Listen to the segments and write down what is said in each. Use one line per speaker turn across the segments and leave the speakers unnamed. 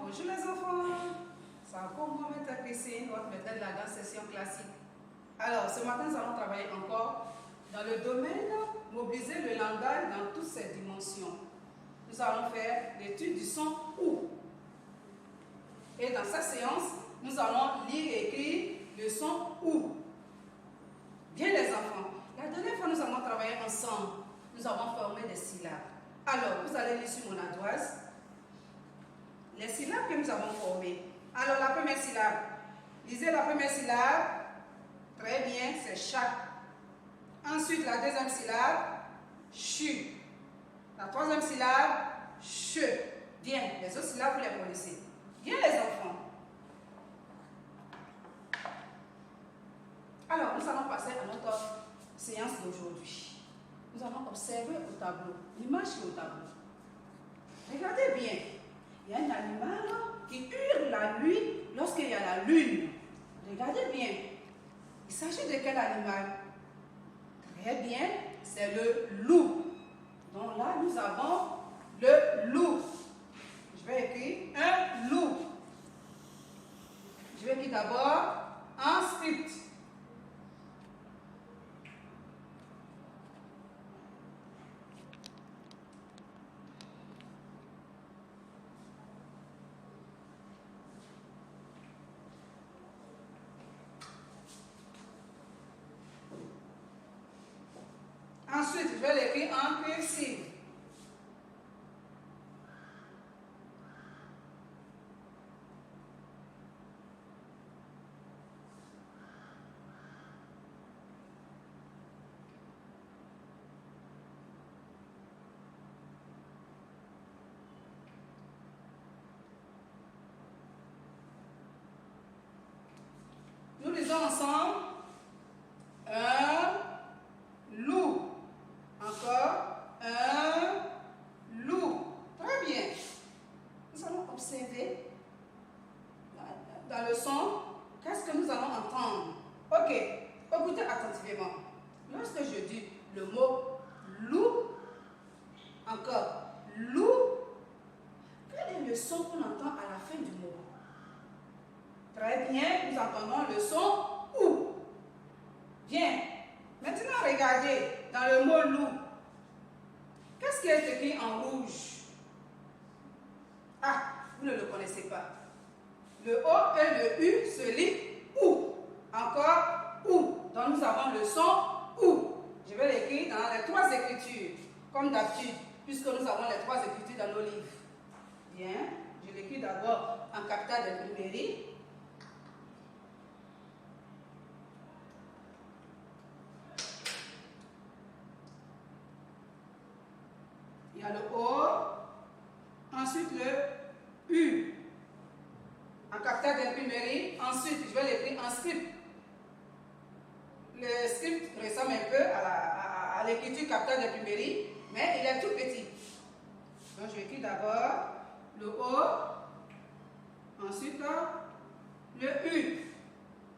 Bonjour les enfants. C'est encore moi, Maître Christine, votre maîtresse de la grande session classique. Alors, ce matin, nous allons travailler encore dans le domaine mobiliser le langage dans toutes ses dimensions. Nous allons faire l'étude du son OU. Et dans cette séance, nous allons lire et écrire le son OU. Bien les enfants, la dernière fois, nous avons travaillé ensemble. Nous avons formé des syllabes. Alors, vous allez lire sur mon ardoise les syllabes que nous avons formées. Alors, la première syllabe. Lisez la première syllabe. Très bien, c'est chat. Ensuite, la deuxième syllabe, chu. La troisième syllabe, che. Bien, les autres syllabes, vous les connaissez. Bien, les enfants. Alors, nous allons passer à notre séance d'aujourd'hui. Nous allons observer au tableau, l'image qui est au tableau. Regardez bien. Il y a un animal qui hurle la nuit lorsqu'il y a la lune. Regardez bien. Il s'agit de quel animal? Très bien, c'est le loup. Donc là, nous avons le loup. Je vais écrire un loup. Je vais écrire d'abord un script. Ensuite, je vais l'écrire en cursive. Nous lisons ensemble un loup. Encore un loup. Très bien. Nous allons observer dans le son, qu'est-ce que nous allons entendre. Ok, écoutez attentivement. Lorsque je dis le mot loup, encore loup, quel est le son qu'on entend à la fin du mot? Très bien, nous entendons le son OU. Bien. Maintenant, regardez dans le mot loup. Qu'est-ce qui est écrit en rouge? Ah, vous ne le connaissez pas. Le O et le U se lit OU. Encore OU. Donc nous avons le son OU. Je vais l'écrire dans les trois écritures, comme d'habitude, puisque nous avons les trois écritures dans nos livres. Bien. Je l'écris d'abord en capital d'imprimerie. Il y a le O, ensuite le U, en capital d'imprimerie. Ensuite, je vais l'écrire en script. Le script ressemble un peu à l'écriture capital d'imprimerie, mais il est tout petit. Donc, je écris d'abord le O, ensuite le U,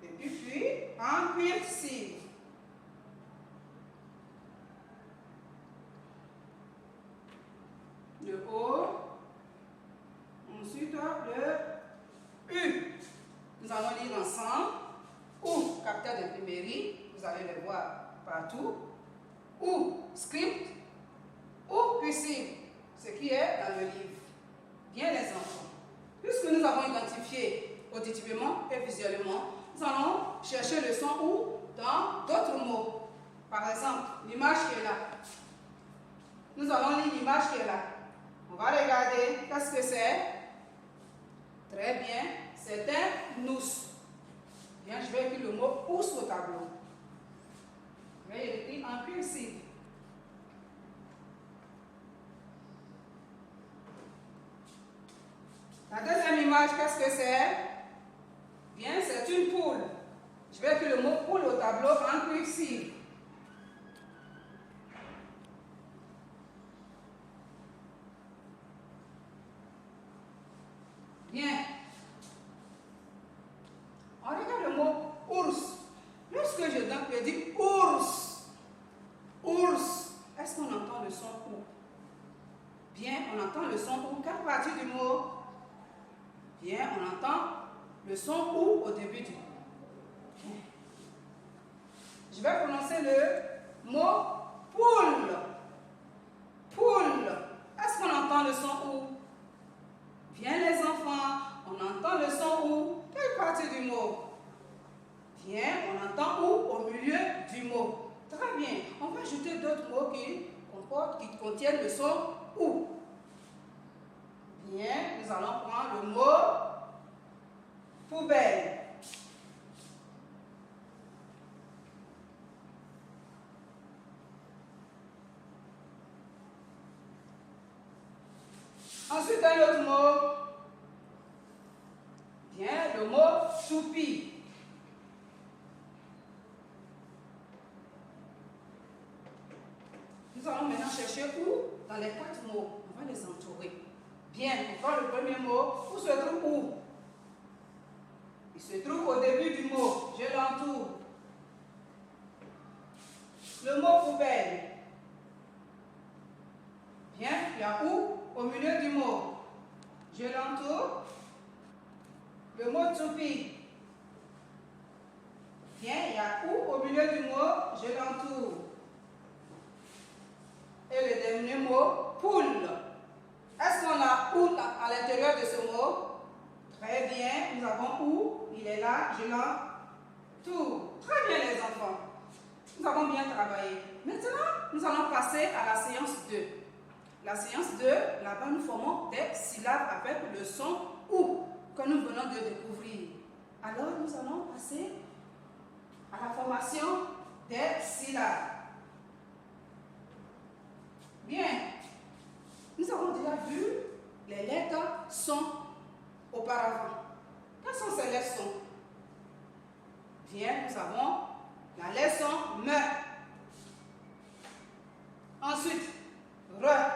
et puis en cursive. Le O, ensuite le U. Nous allons lire ensemble. OU, capital d'imprimerie, vous allez le voir partout. OU, script. OU, cursive, ce qui est dans le livre. Bien les enfants. Puisque nous avons identifié auditivement et visuellement, nous allons chercher le son OU dans d'autres mots. Par exemple, l'image qui est là. Nous allons lire l'image qui est là. On va regarder, qu'est-ce que c'est? Très bien, c'est un nous. Bien, je vais écrire le mot ous au tableau. Je vais l'écrire en cursive. La deuxième image, qu'est-ce que c'est? Bien, c'est une poule. Je vais écrire le mot poule au tableau en cursive. Bien. On regarde le mot ours. Lorsque je dis ours, ours, est-ce qu'on entend le son OU? Bien, on entend le son OU. Quelle partie du mot? Bien, on entend le son OU au début du mot. Je vais prononcer le mot poule. Poule. Est-ce qu'on entend le son OU? Bien les enfants, on entend le son OU. Quelle partie du mot? Bien, on entend OU au milieu du mot. Très bien. On va ajouter d'autres mots qui contiennent le son OU. Bien, nous allons prendre le mot poubelle. Ensuite, un autre mot. Bien, le mot toupie. Nous allons maintenant chercher où dans les 4 mots. On va les entourer. Bien, on prend le premier mot. Où se trouve où? Il se trouve au début du mot. Je l'entoure. Le mot poubelle. Bien, il y a où au milieu du mot. Je l'entoure. Le mot toupie. Bien, il y a où au milieu du mot. Je l'entoure. Et le dernier mot, poule. Est-ce qu'on a OU à l'intérieur de ce mot? Très bien, nous avons OU. Il est là, je l'entoure. Très bien les enfants. Nous avons bien travaillé. Maintenant, nous allons passer à la séance 2. La séance 2, là-bas, nous formons des syllabes avec le son OU que nous venons de découvrir. Alors, nous allons passer à la formation des syllabes. Bien, nous avons déjà vu les lettres sons auparavant. Quelles sont ces lettres sons? Bien, nous avons la lettre son me. Ensuite, re.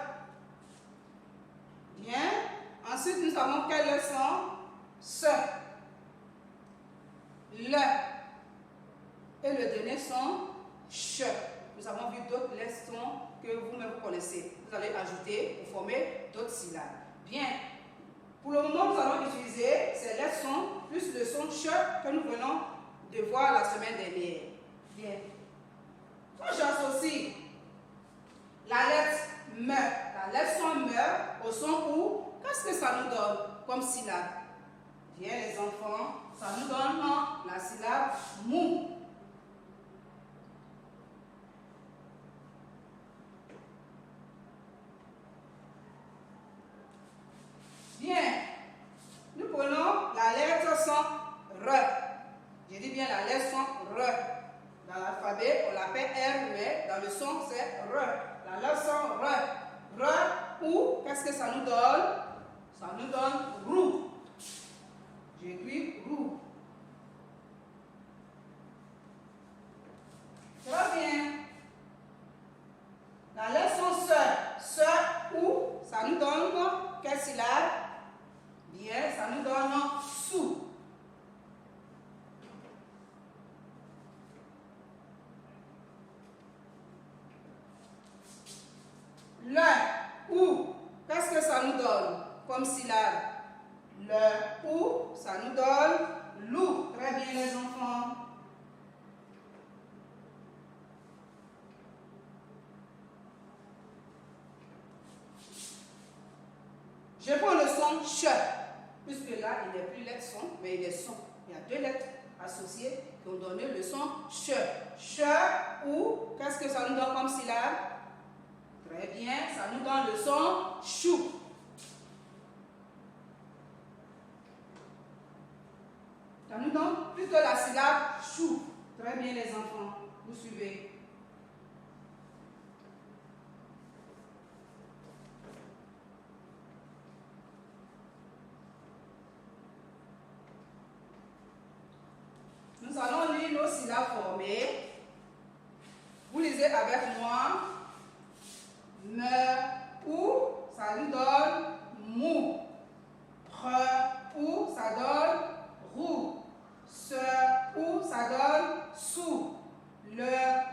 Bien. Ensuite, nous avons quelle lettre son? Se. Le. Et le dernier son, che. Nous avons vu d'autres lettres sons que vous-même connaissez. Vous allez ajouter pour former d'autres syllabes. Bien. Pour le moment, nous allons utiliser ces lettres sons plus le son che que nous venons de voir la semaine dernière. Bien. Quand j'associe la lettre me, la lettre son me au son OU, qu'est-ce que ça nous donne comme syllabe? Bien les enfants, ça nous donne la syllabe mou. Bien, nous prenons la lettre son re. Je dis bien la lettre son re. Dans l'alphabet, on l'appelle R, mais dans le son, c'est re. La lettre son re. Re ou, qu'est-ce que ça nous donne? Ça nous donne roue. J'écris roue. Très bien. La lettre son se ou, ça nous donne quelle syllabe? Bien, ça nous donne sous. Le ou, qu'est-ce que ça nous donne comme syllabe? Le ou, ça nous donne loup. Très bien les enfants. Je prends le son che, puisque là il n'est plus lettre son, mais il est son. Il y a 2 lettres associées qui ont donné le son che. Che ou, qu'est-ce que ça nous donne comme syllabe? Très bien, ça nous donne le son chou. Ça nous donne plutôt la syllabe chou. Très bien les enfants, vous suivez. Nous allons lire nos syllabes formées. Vous lisez avec moi. Me ou, ça nous donne mou. Re ou, ça donne roux. Se ou, ça donne sous. Le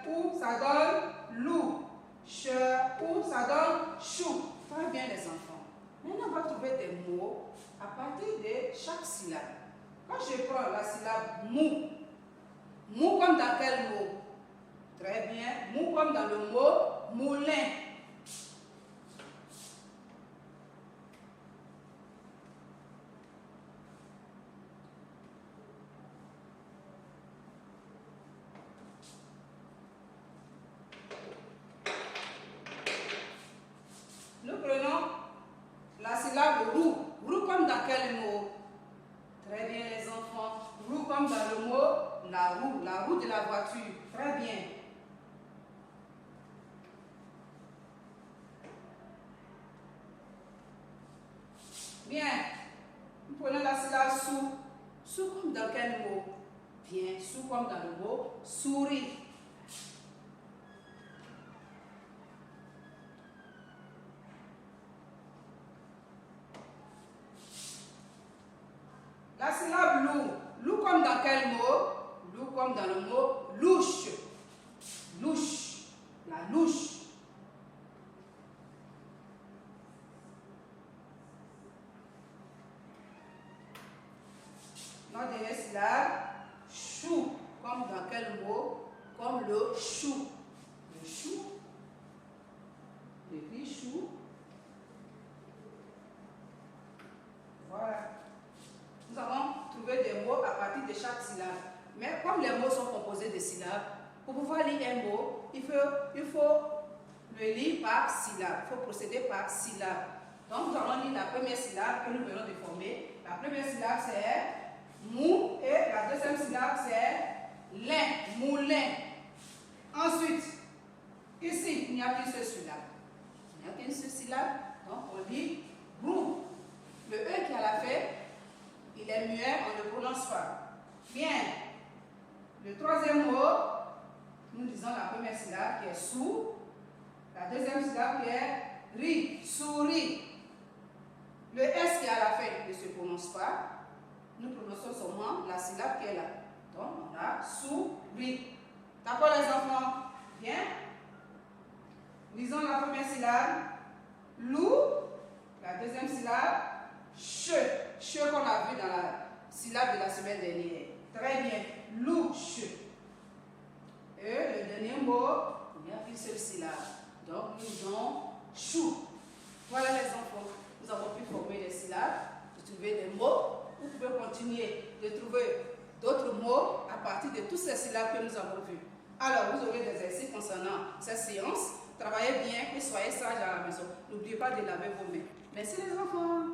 ou, ça donne loup. Che ou, ça donne chou. Très bien les enfants. Maintenant, on va trouver des des mots à partir de chaque syllabe. Quand je prends la syllabe mou, mou comme dans quel mot? Très bien, mou comme dans le mot moulin. Nous prenons la syllabe roue. Roue comme dans quel mot? Très bien les enfants. Roue comme dans le mot la roue de la voiture. Très bien. Bien. Nous prenons la syllabe sou. Sou comme dans quel mot? Bien. Sou comme dans le mot souris. La syllabe loup. Loup comme dans quel mot? Loup comme dans le mot louche. Louche. La louche. Notre dernière syllabe, chou. Comme dans quel mot? Comme le chou. Le chou. J'écris chou. Voilà. Nous avons trouvé des mots à partir de chaque syllabe. Mais comme les mots sont composés de syllabes, pour pouvoir lire un mot, il faut le lire par syllabe. Il faut procéder par syllabe. Donc nous allons lire la première syllabe que nous venons de former. La première syllabe c'est mou et la deuxième syllabe c'est lin, moulin. Ensuite, ici, il n'y a qu'une seule syllabe. Il n'y a qu'une seule syllabe. Donc on dit roue. Le E qui a la fin, il est muet, on ne le prononce pas. Bien. Le troisième mot, nous disons la première syllabe qui est sou. La deuxième syllabe qui est ri, souris. Le S qui est à la fin ne se prononce pas. Nous prononçons seulement la syllabe qui est là. Donc on a souris. D'accord les enfants? Bien. Lisons la première syllabe. Loup. La deuxième syllabe. Che. Che qu'on a vu dans la syllabe de la semaine dernière. Très bien. Louche. Et le dernier mot, il n'y a qu'une seule syllabe. Donc nous disons chou. Voilà les enfants. Nous avons pu former des syllabes, de trouver des mots. Vous pouvez continuer de trouver d'autres mots à partir de toutes ces syllabes que nous avons vues. Alors, vous aurez des exercices concernant cette séance. Travaillez bien et soyez sages à la maison. N'oubliez pas de laver vos mains. Merci les enfants.